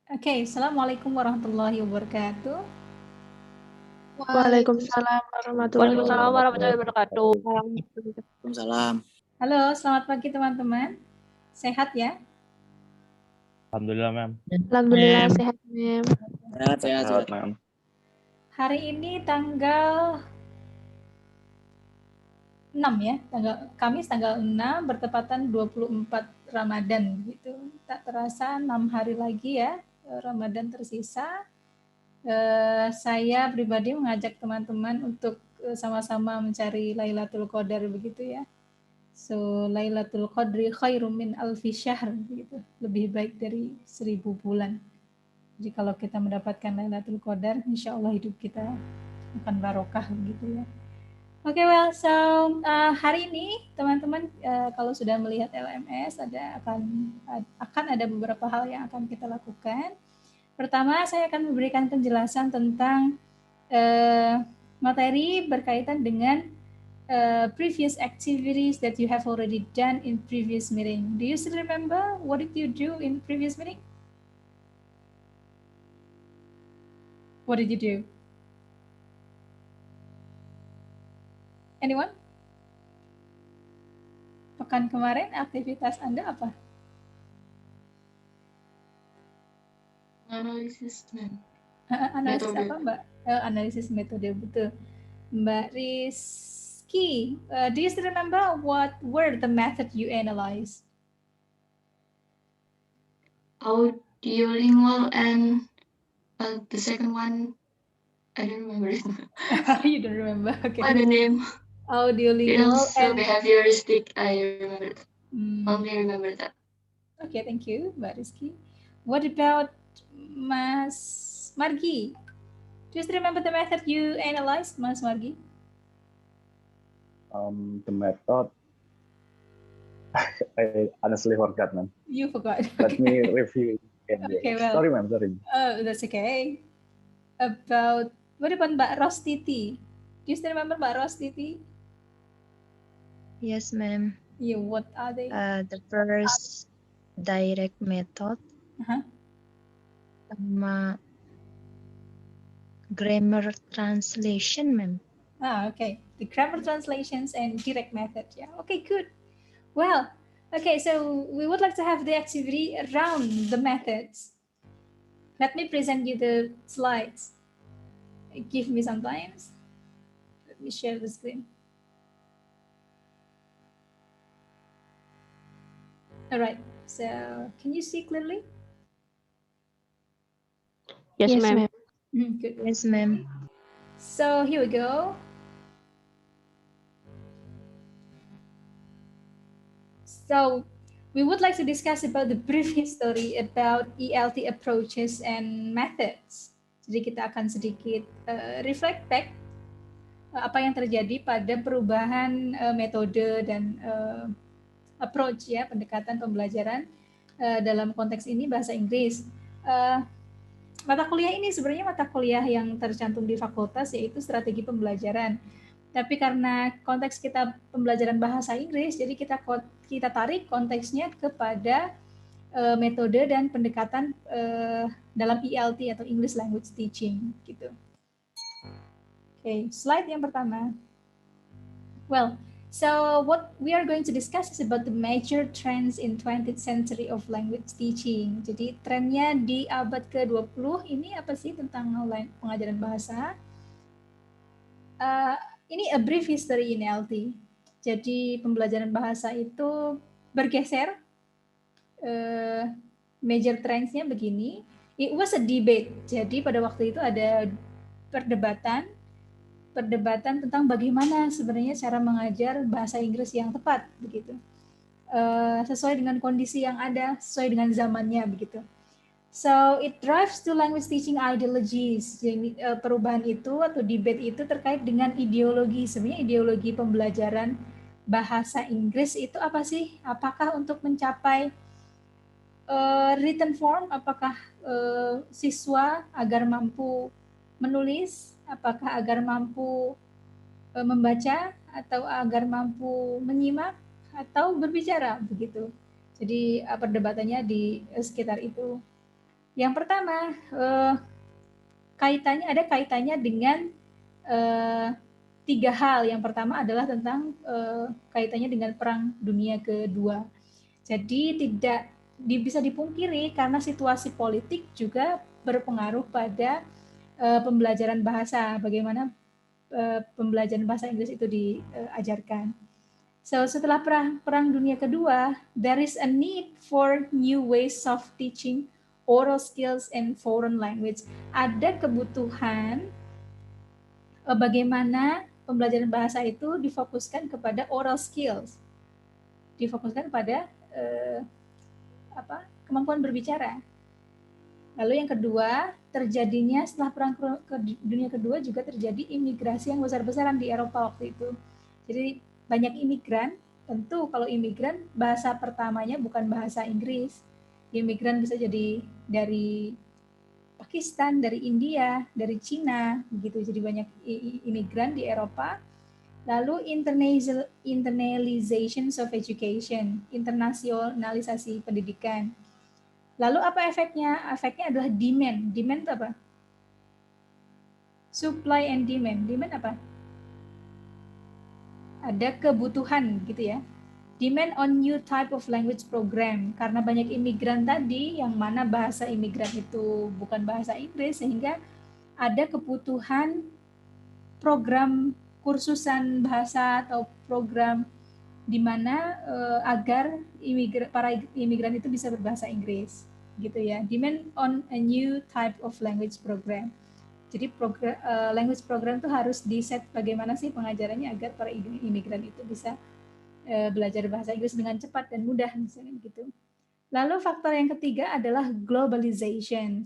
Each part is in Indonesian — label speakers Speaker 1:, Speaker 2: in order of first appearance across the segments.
Speaker 1: Oke, Assalamualaikum warahmatullahi wabarakatuh.
Speaker 2: Waalaikumsalam warahmatullahi
Speaker 3: Waalaikumsalam warahmatullahi wabarakatuh.
Speaker 4: Waalaikumsalam.
Speaker 1: Halo, selamat pagi teman-teman. Sehat ya?
Speaker 3: Alhamdulillah, Ma'am.
Speaker 2: Alhamdulillah sehat, Mem.
Speaker 4: Sehat,
Speaker 3: Ma'am.
Speaker 1: Hari ini tanggal 6 ya, Kamis tanggal 6 bertepatan 24 Ramadan gitu. Tak terasa 6 hari lagi ya Ramadan tersisa. Saya pribadi mengajak teman-teman untuk sama-sama mencari Lailatul Qadar begitu ya. So, Lailatul Qadri khairum min alfi syahr gitu. Lebih baik dari 1000 bulan. Jadi kalau kita mendapatkan Lailatul Qadar, insya Allah hidup kita akan barokah begitu ya. Oke, well, so hari ini teman-teman kalau sudah melihat LMS akan ada beberapa hal yang akan kita lakukan. Pertama, saya akan memberikan penjelasan tentang materi berkaitan dengan previous activities that you have already done in previous meeting. Do you still remember what did you do in previous meeting? What did you do? Anyone? Pekan kemarin aktivitas Anda apa?
Speaker 5: Analisis
Speaker 1: Analisis
Speaker 5: metode.
Speaker 1: apa, Mbak? Analisis metode, betul. Mbak Rizky, do you still remember what were the method you analyzed?
Speaker 5: Audiolingual and the second one, I don't remember it.
Speaker 1: You don't remember? Okay.
Speaker 5: What the name?
Speaker 1: Audiolingual
Speaker 5: Also behavioristic, I remember it.
Speaker 1: Hmm.
Speaker 5: Only remember that.
Speaker 1: Okay, thank you, Mbak Rizky. What about Mas Margi? Do you still remember the method you analyzed, Mas Margi?
Speaker 3: The method, I honestly forgot, ma'am.
Speaker 1: You forgot.
Speaker 3: Let me review again.
Speaker 1: Okay, well.
Speaker 3: Sorry, ma'am. Sorry.
Speaker 1: That's okay. What about Mbak Rostiti? Do you still remember Mbak Rostiti?
Speaker 6: Yes, ma'am.
Speaker 1: Yeah, what are they?
Speaker 6: The first direct method, sama grammar translation, ma'am.
Speaker 1: Okay. The grammar translations and direct method. Yeah. Okay, good. Well, okay, so we would like to have the activity around the methods. Let me present you the slides. Give me some time. Let me share the screen. All right, so can you see clearly?
Speaker 2: Yes, ma'am.
Speaker 1: Good.
Speaker 6: Yes, ma'am.
Speaker 1: So here we go. So we would like to discuss about the brief history about ELT approaches and methods. Jadi kita akan sedikit reflect back apa yang terjadi pada perubahan metode dan approach ya, pendekatan pembelajaran dalam konteks ini bahasa Inggris. Mata kuliah ini sebenarnya mata kuliah yang tercantum di fakultas yaitu strategi pembelajaran. Tapi karena konteks kita pembelajaran bahasa Inggris, jadi kita tarik konteksnya kepada metode dan pendekatan dalam ELT atau English Language Teaching gitu. Okay, slide yang pertama. Well, so what we are going to discuss is about the major trends in 20th century of language teaching. Jadi trennya di abad ke-20 ini apa sih tentang pengajaran bahasa? Ini a brief history in ELT. Jadi pembelajaran bahasa itu bergeser. Major trendsnya begini. It was a debate. Jadi pada waktu itu ada perdebatan tentang bagaimana sebenarnya cara mengajar bahasa Inggris yang tepat begitu. Sesuai dengan kondisi yang ada, sesuai dengan zamannya begitu. So it drives to language teaching ideologies. Jadi perubahan itu atau debate itu terkait dengan ideologi. Sebenarnya ideologi pembelajaran bahasa Inggris itu apa sih? Apakah untuk mencapai written form? Apakah siswa agar mampu menulis? Apakah agar mampu membaca? Atau agar mampu menyimak? Atau berbicara begitu? Jadi perdebatannya di sekitar itu. Yang pertama, ada kaitannya dengan 3 hal. Yang pertama adalah tentang kaitannya dengan Perang Dunia Kedua. Jadi tidak bisa dipungkiri karena situasi politik juga berpengaruh pada pembelajaran bahasa, bagaimana pembelajaran bahasa Inggris itu diajarkan. So setelah Perang Dunia Kedua, there is a need for new ways of teaching oral skills and foreign language. Ada kebutuhan bagaimana pembelajaran bahasa itu difokuskan kepada oral skills, difokuskan pada kemampuan berbicara. Lalu yang kedua, terjadinya setelah Perang Dunia Kedua juga terjadi imigrasi yang besar-besaran di Eropa waktu itu. Jadi banyak imigran, tentu kalau imigran bahasa pertamanya bukan bahasa Inggris. Imigran bisa jadi dari Pakistan, dari India, dari Cina, begitu. Jadi banyak imigran di Eropa. Lalu internationalization of education, internasionalisasi pendidikan. Lalu apa efeknya? Efeknya adalah demand. Demand itu apa? Supply and demand. Demand apa? Ada kebutuhan gitu ya. Demand on new type of language program. Karena banyak imigran tadi, yang mana bahasa imigran itu bukan bahasa Inggris, sehingga ada kebutuhan program kursusan bahasa atau program di mana agar para imigran itu bisa berbahasa Inggris, gitu ya. Demand on a new type of language program. Jadi language program itu harus di-set bagaimana sih pengajarannya agar para imigran itu bisa belajar bahasa Inggris dengan cepat dan mudah, misalnya gitu. Lalu faktor yang ketiga adalah globalization.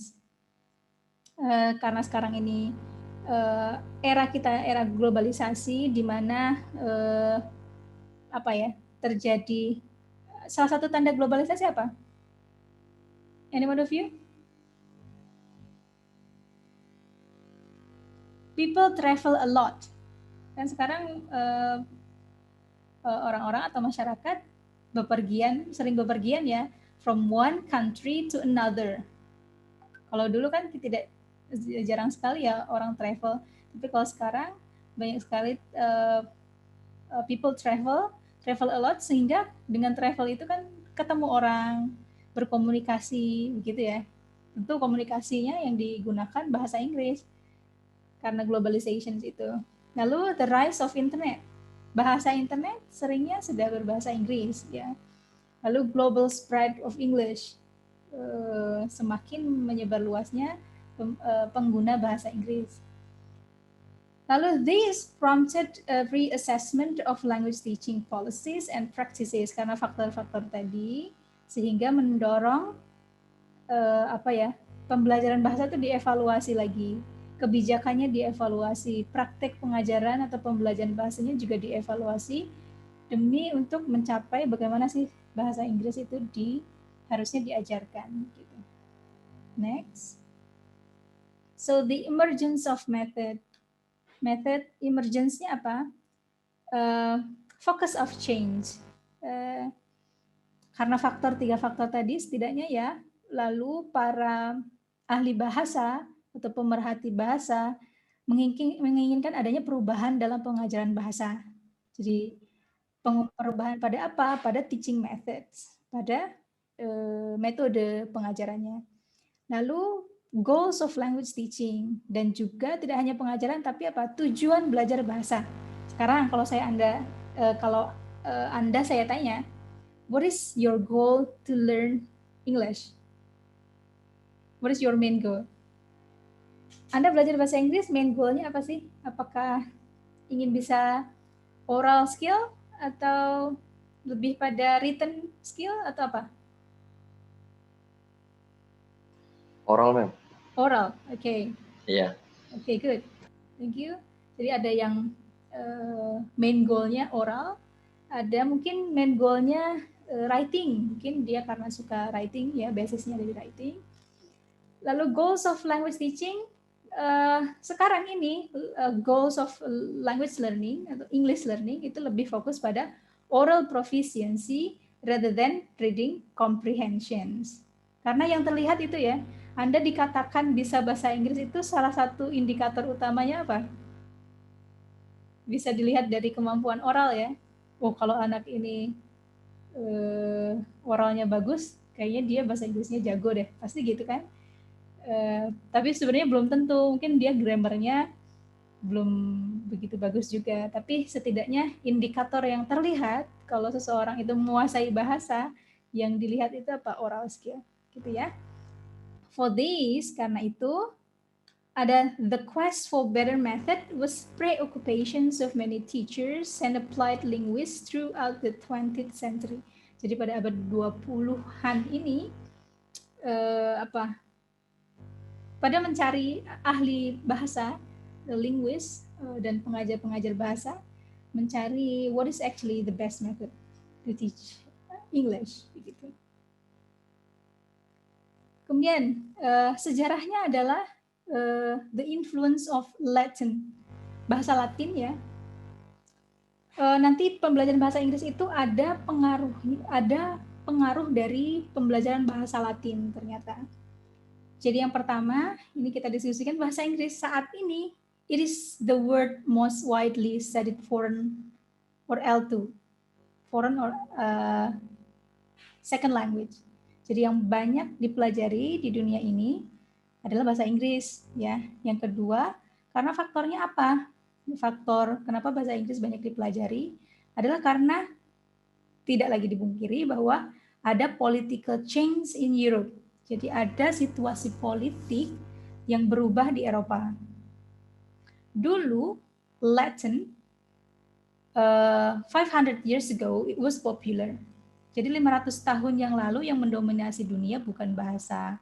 Speaker 1: Karena sekarang ini era globalisasi di mana terjadi salah satu tanda globalisasi apa? Anyone of you? People travel a lot. Dan sekarang orang-orang atau masyarakat sering bepergian ya, from one country to another. Kalau dulu kan jarang sekali ya orang travel, tapi kalau sekarang banyak sekali people travel a lot, sehingga dengan travel itu kan ketemu orang, berkomunikasi begitu ya. Tentu komunikasinya yang digunakan bahasa Inggris karena globalization itu. Lalu the rise of internet. Bahasa internet seringnya sudah berbahasa Inggris ya. Lalu global spread of English. Semakin menyebar luasnya pengguna bahasa Inggris. Lalu this prompted a reassessment of language teaching policies and practices, karena faktor-faktor tadi sehingga mendorong pembelajaran bahasa itu dievaluasi lagi, kebijakannya dievaluasi, praktek pengajaran atau pembelajaran bahasanya juga dievaluasi demi untuk mencapai bagaimana sih bahasa Inggris itu harusnya diajarkan gitu. Next. So the emergence of method emergence-nya apa? Focus of change. Karena 3 faktor tadi setidaknya ya, lalu para ahli bahasa atau pemerhati bahasa menginginkan adanya perubahan dalam pengajaran bahasa. Jadi perubahan pada apa? Pada teaching methods, pada metode pengajarannya. Lalu goals of language teaching, dan juga tidak hanya pengajaran tapi tujuan belajar bahasa. Sekarang kalau Anda saya tanya, what is your goal to learn English? What is your main goal? Anda belajar bahasa Inggris, main goalnya apa sih? Apakah ingin bisa oral skill atau lebih pada written skill atau apa?
Speaker 7: Oral, ma'am.
Speaker 1: Oral, oke.
Speaker 7: Iya.
Speaker 1: Oke, good. Thank you. Jadi ada yang main goal-nya oral, ada mungkin main goal-nya writing. Mungkin dia karena suka writing ya, basisnya dari writing. Lalu goals of language teaching, sekarang ini goals of language learning atau English learning itu lebih fokus pada oral proficiency rather than reading comprehensions. Karena yang terlihat itu ya, Anda dikatakan bisa bahasa Inggris itu salah satu indikator utamanya apa? Bisa dilihat dari kemampuan oral ya. Oh, kalau anak ini oralnya bagus, kayaknya dia bahasa Inggrisnya jago deh. Pasti gitu kan? Tapi sebenarnya belum tentu. Mungkin dia grammarnya belum begitu bagus juga, tapi setidaknya indikator yang terlihat kalau seseorang itu menguasai bahasa, yang dilihat itu apa? Oral skill, gitu ya. For this, karena itu, ada the quest for better method was preoccupations of many teachers and applied linguists throughout the 20th century. Jadi pada abad 20-an ini, pada mencari ahli bahasa, the linguist dan pengajar-pengajar bahasa mencari what is actually the best method to teach English begitu. Kemudian sejarahnya adalah the influence of Latin, bahasa Latin ya. Nanti pembelajaran bahasa Inggris itu ada pengaruh dari pembelajaran bahasa Latin ternyata. Jadi yang pertama, ini kita diskusikan bahasa Inggris saat ini, it is the word most widely studied foreign or L2, foreign or second language. Jadi yang banyak dipelajari di dunia ini adalah bahasa Inggris, ya. Yang kedua, karena faktornya apa? Faktor kenapa bahasa Inggris banyak dipelajari adalah karena tidak lagi dipungkiri bahwa ada political change in Europe. Jadi ada situasi politik yang berubah di Eropa. Dulu Latin 500 years ago it was popular. Jadi 500 tahun yang lalu yang mendominasi dunia bukan bahasa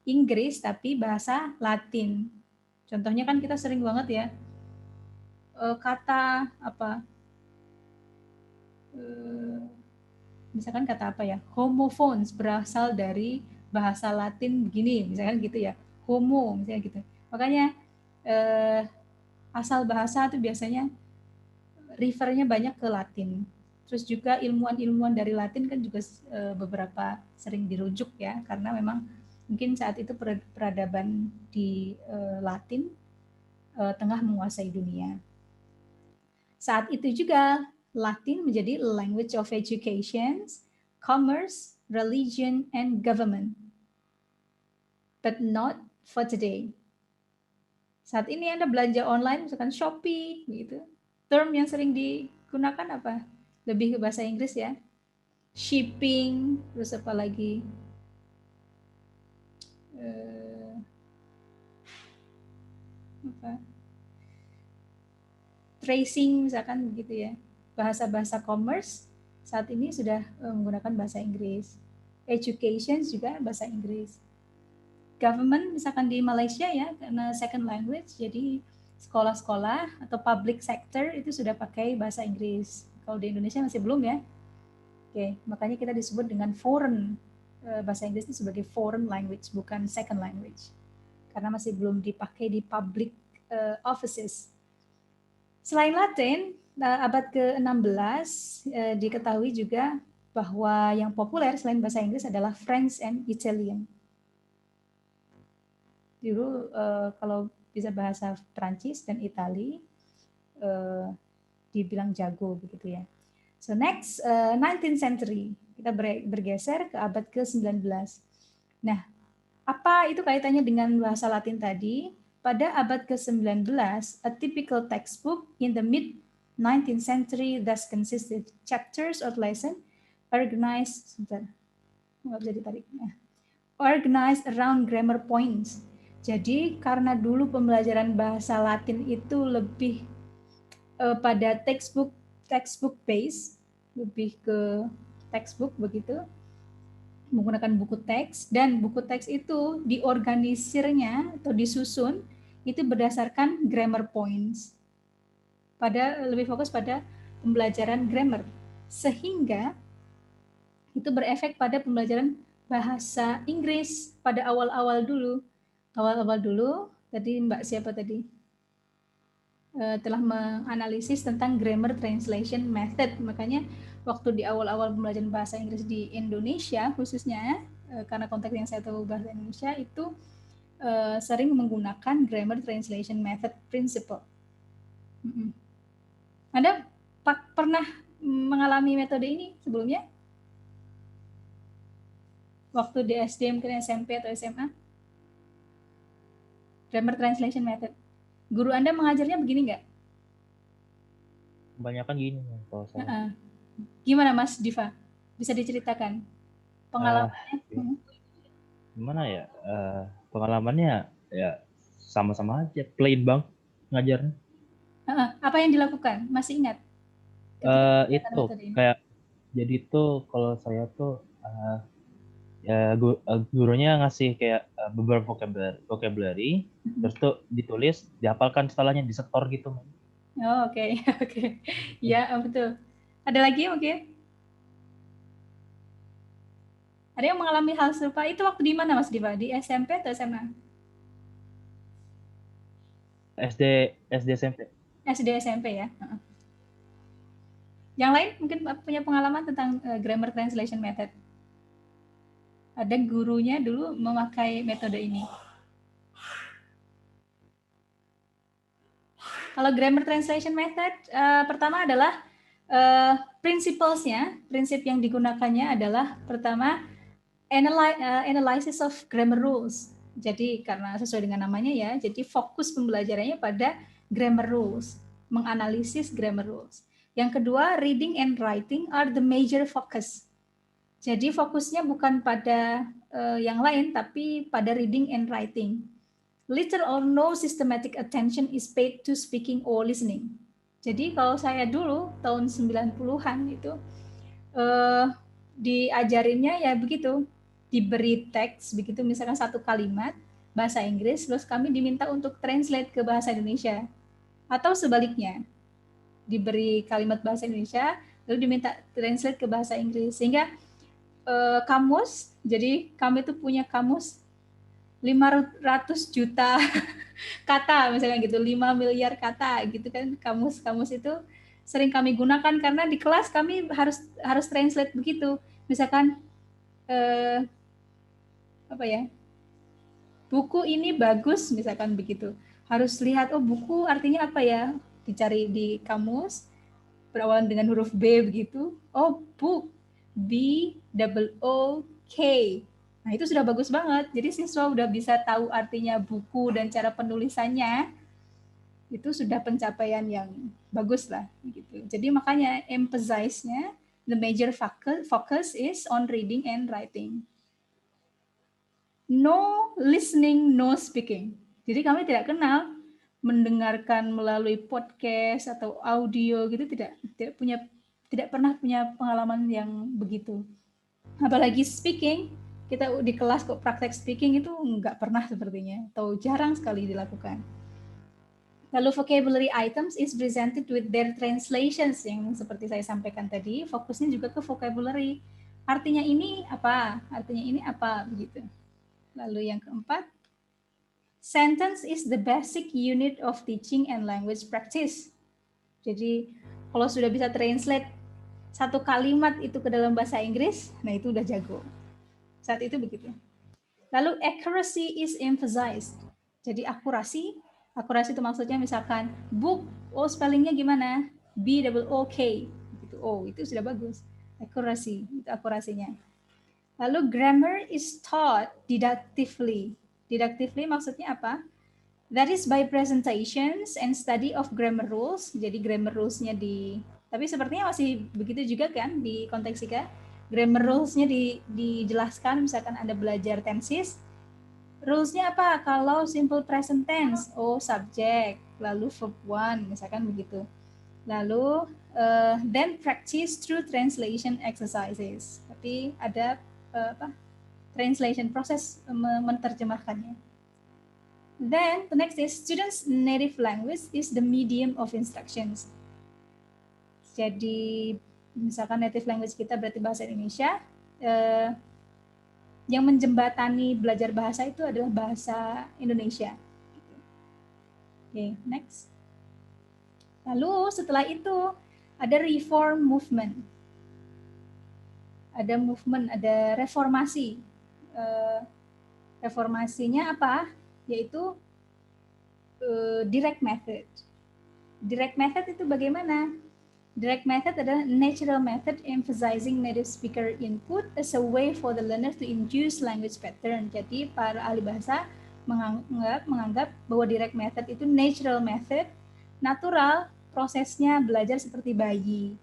Speaker 1: Inggris tapi bahasa Latin. Contohnya kan kita sering banget ya kata apa? Misalkan kata apa ya? Homophones berasal dari bahasa Latin begini, misalkan gitu ya. Homo, misalnya gitu. Makanya asal bahasa itu biasanya refernya banyak ke Latin. Terus juga ilmuwan-ilmuwan dari Latin kan juga beberapa sering dirujuk ya, karena memang mungkin saat itu peradaban di Latin tengah menguasai dunia. Saat itu juga Latin menjadi language of education, commerce, religion, and government. But not for today. Saat ini Anda belanja online, misalkan Shopee, gitu. Term yang sering digunakan apa? Lebih ke bahasa Inggris ya. Shipping, terus apa lagi? Tracing, misalkan begitu ya. Bahasa-bahasa commerce saat ini sudah menggunakan bahasa Inggris. Education juga bahasa Inggris. Government misalkan di Malaysia ya, karena second language, jadi sekolah-sekolah atau public sector itu sudah pakai bahasa Inggris. Kalau di Indonesia masih belum ya. Oke, makanya kita disebut dengan foreign. Bahasa Inggris itu sebagai foreign language, bukan second language. Karena masih belum dipakai di public offices. Selain Latin, abad ke-16 diketahui juga bahwa yang populer selain bahasa Inggris adalah French and Italian. Dulu kalau bisa bahasa Prancis dan Itali dibilang jago begitu ya. So next 19th century, kita bergeser ke abad ke-19. Nah, apa itu kaitannya dengan bahasa Latin tadi? Pada abad ke-19, a typical textbook in the mid-19th century thus consisted chapters or lesson organized around grammar points. Jadi karena dulu pembelajaran bahasa Latin itu lebih pada textbook base, lebih ke textbook begitu, menggunakan buku teks, dan buku teks itu diorganisirnya atau disusun itu berdasarkan grammar points. Lebih fokus pada pembelajaran grammar, sehingga itu berefek pada pembelajaran bahasa Inggris pada awal-awal dulu. Awal-awal dulu, tadi Mbak siapa tadi? Telah menganalisis tentang grammar translation method. Makanya waktu di awal-awal pembelajaran bahasa Inggris di Indonesia khususnya, karena konteks yang saya tahu bahasa Indonesia itu sering menggunakan grammar translation method principle. Anda pernah mengalami metode ini sebelumnya? Waktu di SD, mungkin SMP atau SMA? Grammar translation method. Guru Anda mengajarnya begini nggak?
Speaker 3: Kebanyakan gini kalau saya.
Speaker 1: Gimana Mas Diva? Bisa diceritakan pengalamannya?
Speaker 3: Gimana ya? Pengalamannya ya sama-sama aja, plain bang ngajarnya.
Speaker 1: Apa yang dilakukan? Masih ingat?
Speaker 3: Itu kayak jadi tuh kalau saya tuh ya gurunya ngasih kayak beberapa vocabulary, terus tuh ditulis, dihafalkan setelahnya, disetor gitu.
Speaker 1: Oh, oke. Ya, betul. Ada lagi mungkin? Ada yang mengalami hal serupa? Itu waktu di mana Mas Diva? Di SMP atau SMA?
Speaker 3: SD SMP.
Speaker 1: SD SMP ya. Yang lain mungkin punya pengalaman tentang grammar translation method. Ada gurunya dulu memakai metode ini. Kalau grammar translation method, pertama adalah principles-nya, prinsip yang digunakannya adalah pertama analysis of grammar rules. Jadi karena sesuai dengan namanya ya, jadi fokus pembelajarannya pada grammar rules, menganalisis grammar rules. Yang kedua, reading and writing are the major focus. Jadi fokusnya bukan pada yang lain, tapi pada reading and writing. Little or no systematic attention is paid to speaking or listening. Jadi kalau saya dulu tahun 90-an itu diajarinnya ya begitu, diberi teks begitu, misalkan satu kalimat bahasa Inggris, terus kami diminta untuk translate ke bahasa Indonesia. Atau sebaliknya, diberi kalimat bahasa Indonesia, lalu diminta translate ke bahasa Inggris. Sehingga kamus, jadi kami tuh punya kamus 500 juta kata misalnya gitu, 5 miliar kata gitu kan, kamus itu sering kami gunakan karena di kelas kami harus translate begitu. Misalkan buku ini bagus misalkan begitu, harus lihat buku artinya apa ya, dicari di kamus berawalan dengan huruf B begitu, book, B-O-O-K. Nah, itu sudah bagus banget. Jadi siswa udah bisa tahu artinya buku dan cara penulisannya. Itu sudah pencapaian yang bagus lah gitu. Jadi makanya emphasize-nya, the major focus is on reading and writing. No listening, no speaking. Jadi kami tidak kenal mendengarkan melalui podcast atau audio gitu, tidak pernah punya pengalaman yang begitu. Apalagi speaking, kita di kelas kok praktek speaking itu nggak pernah sepertinya, atau jarang sekali dilakukan. Lalu vocabulary items is presented with their translations, yang seperti saya sampaikan tadi, fokusnya juga ke vocabulary. Artinya ini apa? Artinya ini apa? Begitu. Lalu yang keempat, sentence is the basic unit of teaching and language practice. Jadi kalau sudah bisa translate satu kalimat itu ke dalam bahasa Inggris, nah itu udah jago. Saat itu begitu. Lalu accuracy is emphasized. Jadi akurasi itu maksudnya misalkan book, spellingnya gimana? B-O-O-K. Gitu. Itu sudah bagus. Accuracy, itu akurasinya. Lalu grammar is taught deductively. Deductively maksudnya apa? That is by presentations and study of grammar rules. Jadi grammar rules-nya tapi sepertinya masih begitu juga kan di konteks IKA. Grammar rules-nya dijelaskan, misalkan Anda belajar tenses. Rules-nya apa? Kalau simple present tense, subject, lalu verb one, misalkan begitu. Lalu, then practice through translation exercises. Tapi ada translation, proses menerjemahkannya. Then, the next is students' native language is the medium of instructions. Jadi, misalkan native language kita berarti bahasa Indonesia, yang menjembatani belajar bahasa itu adalah bahasa Indonesia. Oke, next. Lalu setelah itu ada reform movement. Ada movement, ada reformasi. reformasinya apa? Yaitu direct method. Direct method itu bagaimana? Direct method adalah natural method emphasizing native speaker input as a way for the learner to induce language pattern. Jadi para ahli bahasa menganggap bahwa direct method itu natural method, natural, prosesnya belajar seperti bayi.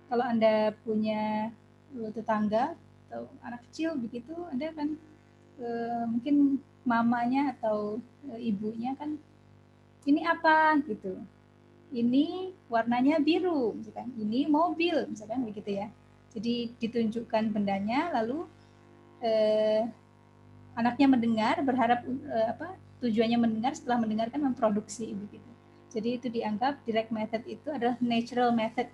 Speaker 1: Kalau Anda punya tetangga atau anak kecil begitu, Anda kan mungkin mamanya atau ibunya kan, ini apa gitu. Ini warnanya biru, misalkan. Ini mobil, misalkan begitu ya. Jadi ditunjukkan bendanya, lalu anaknya mendengar, berharap tujuannya mendengar, setelah mendengarkan memproduksi begitu. Jadi itu dianggap direct method itu adalah natural method.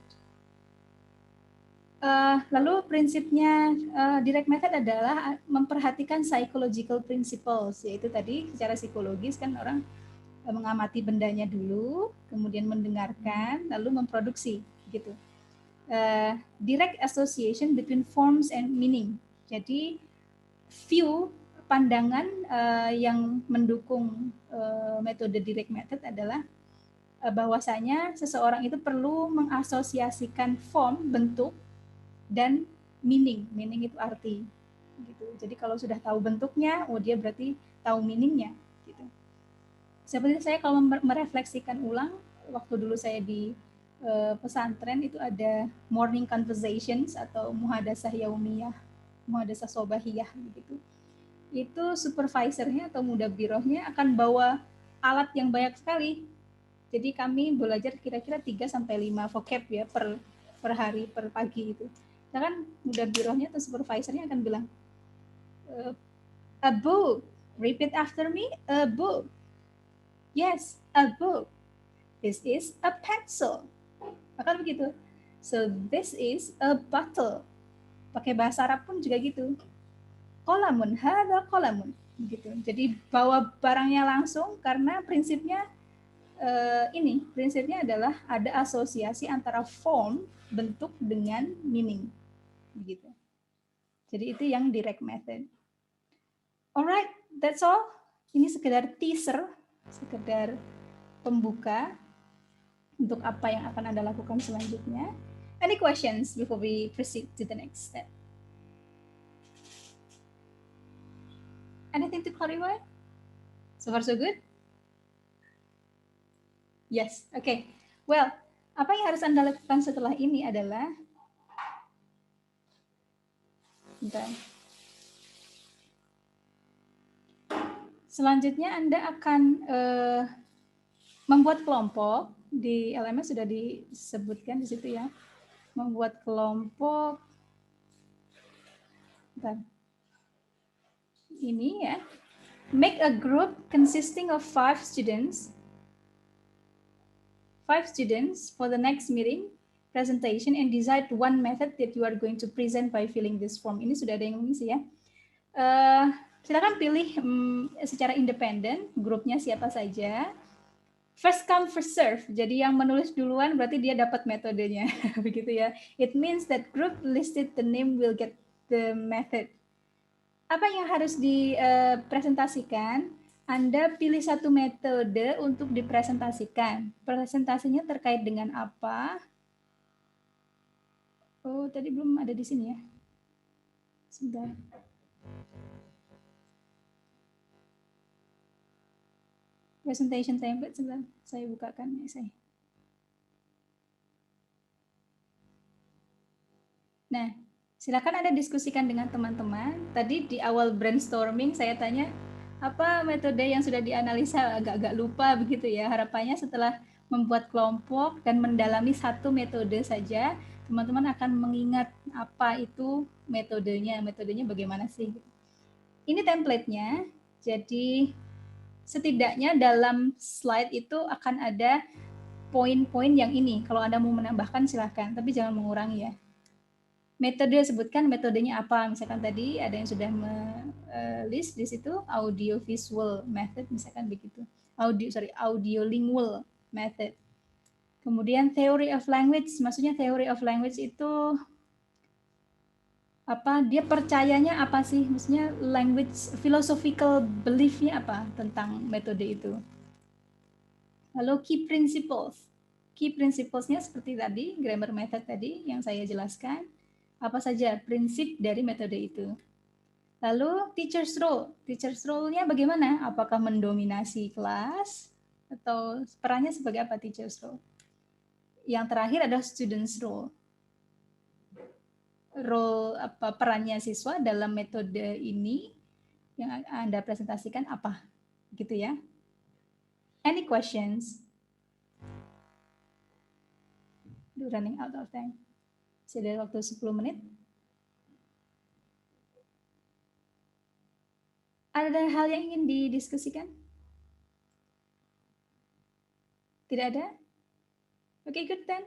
Speaker 1: Lalu prinsipnya direct method adalah memperhatikan psychological principles, yaitu tadi secara psikologis kan orang mengamati bendanya dulu, kemudian mendengarkan, lalu memproduksi, gitu. Direct association between forms and meaning. Jadi view, pandangan yang mendukung metode direct method adalah bahwasanya seseorang itu perlu mengasosiasikan form, bentuk, dan meaning. Meaning itu arti. Gitu. Jadi kalau sudah tahu bentuknya, dia berarti tahu meaningnya. Gitu. Seperti saya kalau merefleksikan ulang, waktu dulu saya di pesantren itu ada morning conversations atau muhadasah yaumiyah, muhadasah sobahiyah begitu. Itu supervisornya atau mudabirohnya akan bawa alat yang banyak sekali. Jadi kami belajar kira-kira 3-5 vocab ya per hari, per pagi itu. Nah kan mudabirohnya atau supervisornya akan bilang, a book, repeat after me, a book. Yes, a book. This is a pencil. Akan begitu. So this is a bottle. Pakai bahasa Arab pun juga gitu. Qalamun, hadha qalamun. Gitu. Jadi bawa barangnya langsung karena prinsipnya prinsipnya adalah ada asosiasi antara form, bentuk dengan meaning. Begitu. Jadi itu yang direct method. Alright, that's all. Ini sekedar teaser, sekedar pembuka untuk apa yang akan Anda lakukan selanjutnya. Any questions before we proceed to the next step? Anything to clarify? So far so good? Yes, okay. Well, apa yang harus Anda lakukan setelah ini adalah selanjutnya Anda akan membuat kelompok. Di LMS sudah disebutkan di situ ya. Membuat kelompok. Bentar. Ini ya. Make a group consisting of 5 students. 5 students for the next meeting presentation and decide one method that you are going to present by filling this form. Ini sudah ada yang mengisi ya. Silakan pilih secara independen grupnya siapa saja. First come, first serve. Jadi yang menulis duluan berarti dia dapat metodenya, begitu ya. It means that group listed the name will get the method. Apa yang harus dipresentasikan? Anda pilih satu metode untuk dipresentasikan. Presentasinya terkait dengan apa? Oh, tadi belum ada di sini ya. Sebentar. Presentation template, sebentar, saya bukakan ya saya. Nah, silakan Anda diskusikan dengan teman-teman. Tadi di awal brainstorming saya tanya, apa metode yang sudah dianalisa, agak-agak lupa begitu ya. Harapannya setelah membuat kelompok dan mendalami satu metode saja, teman-teman akan mengingat apa itu metodenya bagaimana sih. Ini template-nya, jadi setidaknya dalam slide itu akan ada poin-poin yang ini. Kalau Anda mau menambahkan silahkan, tapi jangan mengurangi ya. Metode sebutkan metodenya apa. Misalkan tadi ada yang sudah list di situ audio visual method, misalkan begitu. Audiolingual method. Kemudian theory of language, maksudnya theory of language itu Apa dia percayanya apa sih? Maksudnya language philosophical belief-nya apa tentang metode itu? Lalu key principles. Key principles-nya seperti tadi, grammar method tadi yang saya jelaskan. Apa saja prinsip dari metode itu? Lalu teacher's role. Teacher's role-nya bagaimana? Apakah mendominasi kelas atau perannya sebagai apa teacher's role? Yang terakhir adalah student's role. Role apa perannya siswa dalam metode ini yang Anda presentasikan apa? Gitu ya. Any questions? Running out of time. Masih ada waktu 10 menit. Ada hal yang ingin didiskusikan? Tidak ada? Okay, good then.